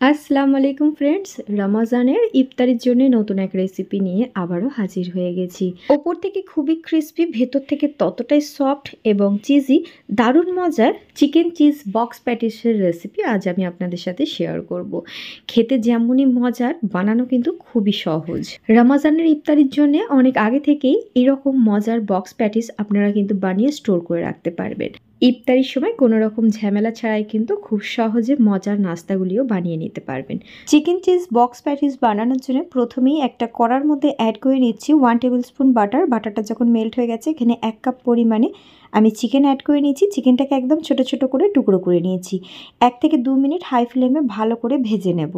আসসালামু আলাইকুম ফ্রেন্ডস, রমজানের ইফতারির জন্য নতুন এক রেসিপি নিয়ে আবারও হাজির হয়ে গেছি। ওপর থেকে খুবই ক্রিস্পি, ভেতর থেকে ততটাই সফট এবং চিজি, দারুণ মজার চিকেন চিজ বক্স প্যাটিসের রেসিপি আজ আমি আপনাদের সাথে শেয়ার করব। খেতে যেমনই মজার, বানানো কিন্তু খুবই সহজ। রমজানের ইফতারির জন্য অনেক আগে থেকেই এরকম মজার বক্স প্যাটিস আপনারা কিন্তু বানিয়ে স্টোর করে রাখতে পারবেন। ইফতারির সময় কোনো রকম ঝামেলা ছাড়াই কিন্তু খুব সহজে মজার নাস্তাগুলিও বানিয়ে নিতে পারবেন। চিকেন চিজ বক্স প্যাটিস বানানোর জন্য প্রথমেই একটা কড়ার মধ্যে অ্যাড করে নিচ্ছি 1 টেবিল স্পুন বাটার। বাটারটা যখন মেল্ট হয়ে গেছে, এখানে 1 কাপ পরিমাণে আমি চিকেন অ্যাড করে নিয়েছি। চিকেনটাকে একদম ছোট ছোট করে টুকরো করে নিয়েছি। 1 থেকে 2 মিনিট হাই ফ্লেমে ভালো করে ভেজে নেব।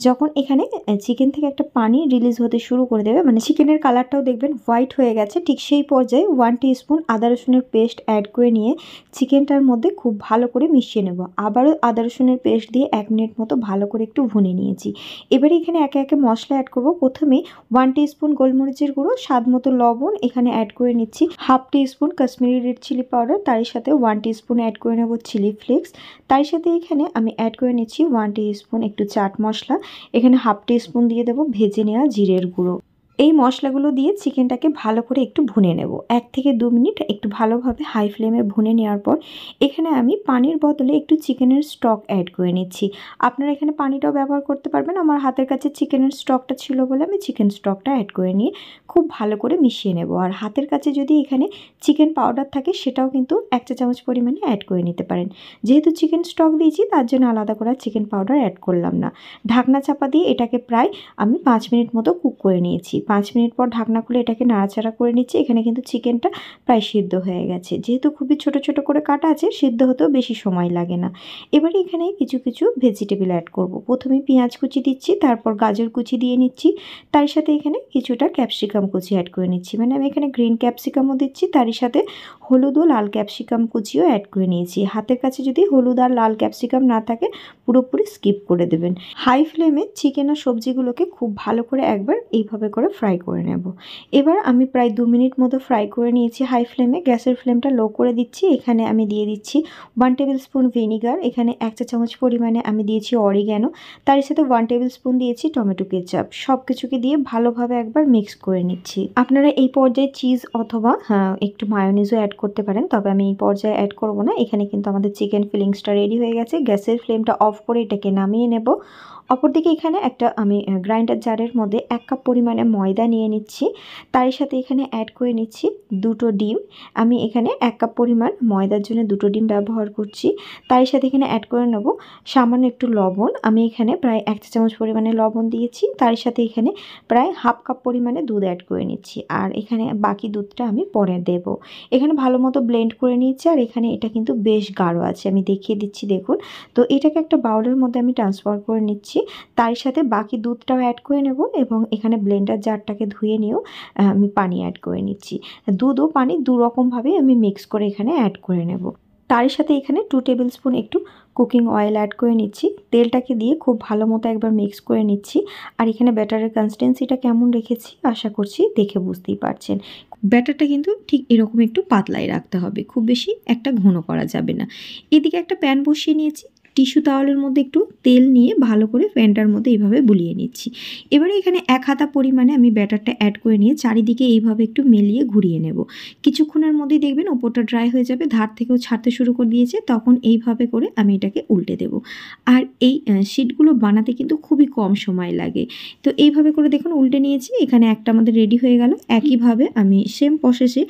যখন এখানে চিকেন থেকে একটা পানি রিলিজ হতে শুরু করে দেবে, মানে চিকেনের কালারটাও দেখবেন হোয়াইট হয়ে গেছে, ঠিক সেই পর্যায়ে 1 টিস্পুন আদা রসুনের পেস্ট অ্যাড করে নিয়ে চিকেনটার মধ্যে খুব ভালো করে মিশিয়ে নেব। আবারও আদা রসুনের পেস্ট দিয়ে 1 মিনিট মতো ভালো করে একটু ভুনে নিয়েছি। এবারে এখানে একে একে মশলা অ্যাড করব। প্রথমে 1 টিস্পুন গোলমরিচের গুঁড়ো, স্বাদ মতো লবণ এখানে অ্যাড করে নিচ্ছি, half teaspoon Kashmiri red chilli powder, তার সাথে 1 টিস্পুন অ্যাড করে নেব চিলি ফ্লেক্স, তার সাথে এখানে আমি অ্যাড করে নিচ্ছি 1 টিস্পুন একটু চাট মশলা, এখানে হাফ টিস্পুন দিয়ে দেবো ভেজে নেওয়া জিরের গুঁড়ো। এই মশলাগুলো দিয়ে চিকেনটাকে ভালো করে একটু ভুনে নেব। 1 থেকে 2 মিনিট একটু ভালোভাবে হাই ফ্লেমে ভুনে নেওয়ার পর এখানে আমি পানির বদলে একটু চিকেনের স্টক অ্যাড করে নিচ্ছি। আপনারা এখানে পানিটাও ব্যবহার করতে পারবেন। আমার হাতের কাছে চিকেনের স্টকটা ছিল বলে আমি চিকেন স্টকটা অ্যাড করে নিয়ে খুব ভালো করে মিশিয়ে নেব। আর হাতের কাছে যদি এখানে চিকেন পাউডার থাকে, সেটাও কিন্তু 1 চা চামচ পরিমাণে অ্যাড করে নিতে পারেন। যেহেতু চিকেন স্টক দিয়েছি, তার জন্য আলাদা করে চিকেন পাউডার অ্যাড করলাম না। ঢাকনা চাপা দিয়ে এটাকে প্রায় আমি 5 মিনিট মতো কুক করে নিয়েছি। 5 মিনিট পর ঢাকনা খুলে এটাকে নাড়াচাড়া করে নিচ্ছি। এখানে কিন্তু চিকেনটা প্রায় সিদ্ধ হয়ে গেছে। যেহেতু খুবই ছোট ছোট করে কাটা আছে, সিদ্ধ হতেও বেশি সময় লাগে না। এবারে এখানে কিছু কিছু ভেজিটেবল অ্যাড করব। প্রথমে পেঁয়াজ কুচি দিচ্ছি, তারপর গাজর কুচি দিয়ে নিচ্ছি, তার সাথে এখানে কিছুটা ক্যাপসিকাম কুচি অ্যাড করে নিচ্ছি। মানে আমি এখানে গ্রিন ক্যাপসিকামও দিচ্ছি, তারই সাথে হলুদ ও লাল ক্যাপসিকাম কুচিও অ্যাড করে নিয়েছি। হাতের কাছে যদি হলুদ আর লাল ক্যাপসিকাম না থাকে, পুরোপুরি স্কিপ করে দেবেন। হাই ফ্লেমে চিকেন আর সবজিগুলোকে খুব ভালো করে একবার এইভাবে করে ফ্রাই করে নেব। এবার আমি প্রায় 2 মিনিট মতো ফ্রাই করে নিয়েছি হাই ফ্লেমে। গ্যাসের ফ্লেমটা লো করে দিচ্ছি। এখানে আমি দিয়ে দিচ্ছি 1 টেবিল স্পুন ভিনিগার, এখানে 1 চা চামচ পরিমাণে আমি দিয়েছি অরিগ্যানো, তার সাথে 1 টেবিল স্পুন দিয়েছি টমেটো কেচাপ। সব কিছুকে দিয়ে ভালোভাবে একবার মিক্স করে নিচ্ছি। আপনারা এই পর্যায়ে চিজ অথবা একটু মায়োনিজও অ্যাড করতে পারেন, তবে আমি এই পর্যায়ে অ্যাড করব না। এখানে কিন্তু আমাদের চিকেন ফিলিংসটা রেডি হয়ে গেছে। গ্যাসের ফ্লেমটা অফ করে এটাকে নামিয়ে নেব। অপরদিকে এখানে একটা আমি গ্রাইন্ডার জারের মধ্যে 1 কাপ পরিমাণে ময়দা নিয়ে নিচ্ছি, তার সাথে এখানে অ্যাড করে নিচ্ছি 2টো ডিম। আমি এখানে 1 কাপ পরিমাণ ময়দার জন্য 2টো ডিম ব্যবহার করছি। তার সাথে এখানে অ্যাড করে নেব সামান্য একটু লবণ। আমি এখানে প্রায় 1 চা চামচ পরিমাণে লবণ দিয়েছি, তার সাথে এখানে প্রায় হাফ কাপ পরিমাণে দুধ অ্যাড করে নিচ্ছি, আর এখানে বাকি দুধটা আমি পরে দেব। এখানে ভালো মতো ব্লেন্ড করে নিচ্ছি। আর এখানে এটা কিন্তু বেশ গাঢ় আছে, আমি দেখিয়ে দিচ্ছি দেখুন। তো এটাকে একটা বাউলের মধ্যে আমি ট্রান্সফার করে নিচ্ছি, তার সাথে বাকি দুধটাও অ্যাড করে নেব এবং এখানে ব্লেন্ডার জারটাকে ধুয়ে নিয়েও আমি পানি অ্যাড করে নিচ্ছি। দুধ ও পানি দুরকমভাবেই আমি মিক্স করে এখানে অ্যাড করে নেব। তার সাথে এখানে 2 টেবিল স্পুন একটু কুকিং অয়েল অ্যাড করে নিচ্ছি। তেলটাকে দিয়ে খুব ভালো মতো একবার মিক্স করে নিচ্ছি। আর এখানে ব্যাটারের কনসিস্টেন্সিটা কেমন রেখেছি আশা করছি দেখে বুঝতেই পারছেন। ব্যাটারটা কিন্তু ঠিক এরকম একটু পাতলাই রাখতে হবে, খুব বেশি একটা ঘন করা যাবে না। এদিকে একটা প্যান বসিয়ে নিয়েছি, টিস্যু তাওয়ালের মধ্যে একটু তেল নিয়ে ভালো করে প্যানটার মধ্যে এইভাবে বুলিয়ে নিচ্ছি। এবারে এখানে 1 হাতা পরিমাণে আমি ব্যাটারটা অ্যাড করে নিয়ে চারিদিকে এইভাবে একটু মেলিয়ে ঘুরিয়ে নেব। কিছুক্ষণের মধ্যেই দেখবেন ওপরটা ড্রাই হয়ে যাবে, ধার থেকেও ছাড়তে শুরু করে দিয়েছে। তখন এইভাবে করে আমি এটাকে উল্টে দেব। আর এই শিটগুলো বানাতে কিন্তু খুবই কম সময় লাগে। তো এইভাবে করে দেখুন উল্টে নিয়েছি। এখানে একটা আমাদের রেডি হয়ে গেল। একইভাবে আমি সেম প্রসেসে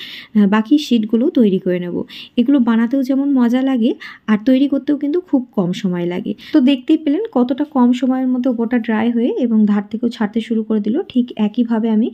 বাকি শিটগুলো তৈরি করে নেব। এগুলো বানাতেও যেমন মজা লাগে, আর তৈরি করতেও কিন্তু খুব কম সময় লাগে। তো দেখতেই পেলেন কতটা কম সময়ের মধ্যে ওপরটা ড্রাই হয়ে এবং ধার থেকেও ছাড়তে শুরু করে দিল। ঠিক একইভাবে আমি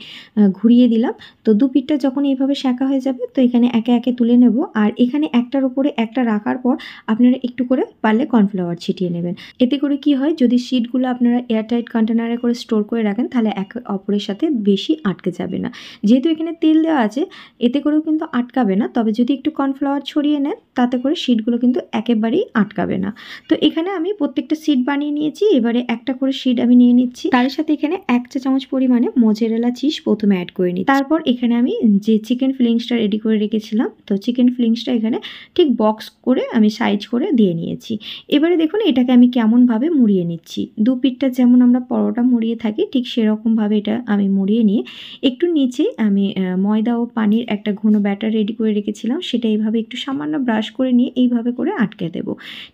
ঘুরিয়ে দিলাম। তো দু পিঠটা যখন এইভাবে সেঁকা হয়ে যাবে, তো এখানে একে একে তুলে নেব। আর এখানে একটার উপরে একটা রাখার পর আপনারা একটু করে পারলে কর্নফ্লাওয়ার ছিটিয়ে নেবেন। এতে করে কি হয়, যদি শিটগুলো আপনারা এয়ারটাইট কন্টেনারে করে স্টোর করে রাখেন, তাহলে একে অপরের সাথে বেশি আটকে যাবে না। যেহেতু এখানে তেল দেওয়া আছে, এতে করেও কিন্তু আটকাবে না। তবে যদি একটু কর্নফ্লাওয়ার ছড়িয়ে নেন, তাতে করে শিটগুলো কিন্তু একেবারেই আটকাবে না। তো এখানে আমি প্রত্যেকটা শিট বানিয়ে নিয়েছি। এবারে একটা করে শিট আমি নিয়ে নিচ্ছি। তার সাথে এখানে 1 চা চামচ পরিমাণে মোজারেলা চিজ প্রথমে অ্যাড করে নিই। তারপর এখানে আমি যে চিকেন ফিলিংসটা রেডি করে রেখেছিলাম, তো চিকেন ফিলিংসটা এখানে ঠিক বক্স করে আমি সাইজ করে দিয়ে নিয়েছি। এবারে দেখুন এটাকে আমি কেমনভাবে মুড়িয়ে নিচ্ছি। দু পিঠটা যেমন আমরা পরোটা মুড়িয়ে থাকি ঠিক সেরকমভাবে এটা আমি মুড়িয়ে নিয়ে একটু নিচে আমি ময়দা ও পানির একটা ঘন ব্যাটার রেডি করে রেখেছিলাম, সেটা এইভাবে একটু সামান্য ব্রাশ করে নিয়ে এইভাবে করে আটকে দেব।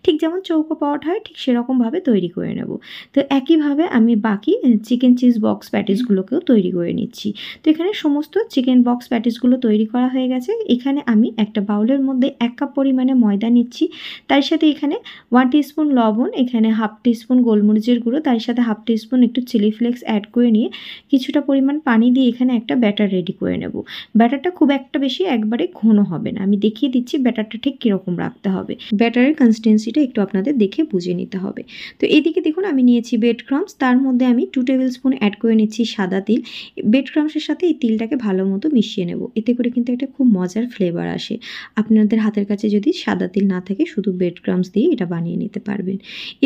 ঠিক যেমন চৌকো পরোটা হয় ঠিক সেরকমভাবে তৈরি করে নেব। তো একইভাবে আমি বাকি চিকেন চিজ বক্স প্যাটিসগুলোকেও তৈরি করে নিচ্ছি। তো এখানে সমস্ত চিকেন বক্স প্যাটিসগুলো তৈরি করা হয়ে গেছে। এখানে আমি একটা বাউলের মধ্যে 1 কাপ পরিমাণে ময়দা নিচ্ছি, তার সাথে এখানে 1 টিস্পুন লবণ, এখানে হাফ টিস্পুন গোলমরিচের গুঁড়ো, তার সাথে হাফ টিস্পুন একটু চিলি ফ্লেক্স অ্যাড করে নিয়ে কিছুটা পরিমাণ পানি দিয়ে এখানে একটা ব্যাটার রেডি করে নেব। ব্যাটারটা খুব একটা বেশি একবারে ঘন হবে না, আমি দেখিয়ে দিচ্ছি ব্যাটারটা ঠিক কীরকম রাখতে হবে। ব্যাটারের কনসিস্টেন্সিটা একটু আপনাদের দেখে বুঝে নিতে হবে। তো এইদিকে দেখুন আমি নিয়েছি ব্রেড ক্রাম্বস, তার মধ্যে আমি 2 টেবিল স্পুন অ্যাড করে নিচ্ছি সাদা তিল। ব্রেড ক্রাম্বসের সাথে এই তিলটাকে ভালো মতো মিশিয়ে নেব, এতে করে কিন্তু একটা খুব মজার ফ্লেভার আসে। আপনাদের হাতের কাছে যদি সাদা তিল না থাকে শুধু ব্রেড ক্রাম্বস দিয়ে এটা বানিয়ে নিতে পারবেন।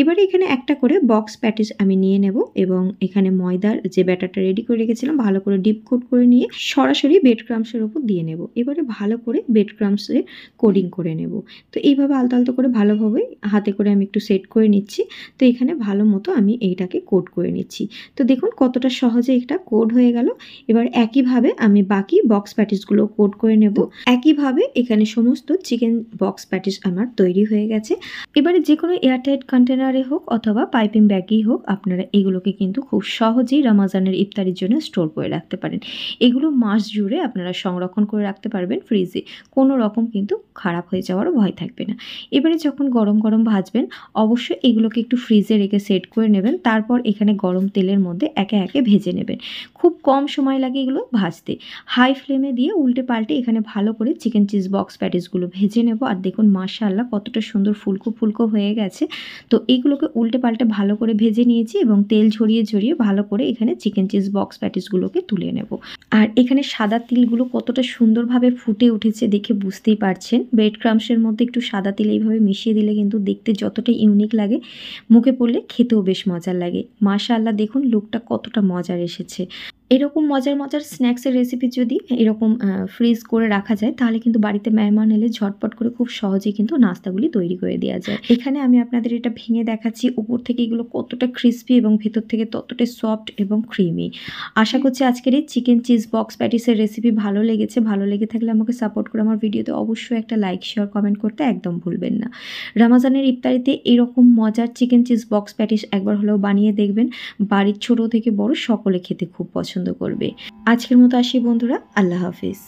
এবারে এখানে একটা করে বক্স প্যাটিস আমি নিয়ে নেব এবং এখানে ময়দার যে ব্যাটারটা রেডি করে রেখেছিলাম ভালো করে ডিপ কোট করে নিয়ে সরাসরি ব্রেড ক্রাম্বসের উপর দিয়ে নেব। এবারে ভালো করে ব্রেড ক্রাম্বসে কোডিং করে নেব। তো এইভাবে আলতো আলতো করে ভালোভাবে হাতে করে আমি একটু সেট করে নিচ্ছি। তো এখানে ভালো মতো আমি এইটাকে কোট করে নিচ্ছি। তো দেখুন কতটা সহজে এটা কোড হয়ে গেল। এবার একইভাবে আমি বাকি বক্স প্যাটিসগুলো কোট করে নেব। একইভাবে এখানে সমস্ত চিকেন বক্স প্যাটিস আমার তৈরি হয়ে গেছে। এবারে যে কোনো এয়ারটাইট কন্টেনারে হোক অথবা পাইপিং ব্যাগেই হোক আপনারা এগুলোকে কিন্তু খুব সহজেই রমজানের ইফতারির জন্য স্টোর করে রাখতে পারেন। এগুলো মাস জুড়ে আপনারা সংরক্ষণ করে রাখতে পারবেন ফ্রিজে, কোনো রকম কিন্তু খারাপ হয়ে যাওয়ারও ভয় থাকবে না। এবারে যখন গরম গরম ভাজবেন অবশ্যই এগুলোকে একটু ফ্রিজে রেখে সেট করে নেবেন। তারপর এখানে গরম তেলের মধ্যে একে একে ভেজে নেবেন। খুব কম সময় লাগে এগুলো ভাজতে। হাই ফ্লেমে দিয়ে উল্টে পাল্টে এখানে ভালো করে চিকেন চিজ বক্স প্যাটিসগুলো ভেজে নেব। আর দেখুন মাশাআল্লাহ কতটা সুন্দর ফুলকো ফুলকো হয়ে গেছে। তো এইগুলোকে উল্টে পাল্টে ভালো করে ভেজে নিয়েছি এবং তেল ঝরিয়ে ঝরিয়ে ভালো করে এখানে চিকেন চিজ বক্স প্যাটিসগুলোকে তুলে নেব। আর এখানে সাদা তিলগুলো কতটা সুন্দরভাবে ফুটে উঠেছে দেখে বুঝতেই পারছেন। ব্রেড ক্রাম্বসের মধ্যে একটু সাদা তিল এইভাবে মিশিয়ে দিলে কিন্তু দেখতে যতটা ইউনিক লাগে মুখে পড়লে খেতেও বেশ মজার লাগে। মাশাআল্লাহ দেখুন লুকটা কতটা মজার এসেছে। এরকম মজার মজার স্ন্যাক্সের রেসিপি যদি এরকম ফ্রিজ করে রাখা যায় তাহলে কিন্তু বাড়িতে মেহমান এলে ঝটপট করে খুব সহজেই কিন্তু নাস্তাগুলি তৈরি করে দেওয়া যায়। এখানে আমি আপনাদের এটা ভেঙে দেখাচ্ছি উপর থেকে এগুলো কতটা ক্রিস্পি এবং ভেতর থেকে ততটাই সফট এবং ক্রিমি। আশা করছি আজকের এই চিকেন চিজ বক্স প্যাটিসের রেসিপি ভালো লেগেছে। ভালো লেগে থাকলে আমাকে সাপোর্ট করে আমার ভিডিওতে অবশ্যই একটা লাইক শেয়ার কমেন্ট করতে একদম ভুলবেন না। রমজানের ইফতারিতে এরকম মজার চিকেন চিজ বক্স প্যাটিস একবার হলেও বানিয়ে দেখবেন। বাড়ির ছোট থেকে বড় সকলে খেতে খুব পছন্দ করবে। আজকের মতো আসি বন্ধুরা, আল্লাহ হাফিজ।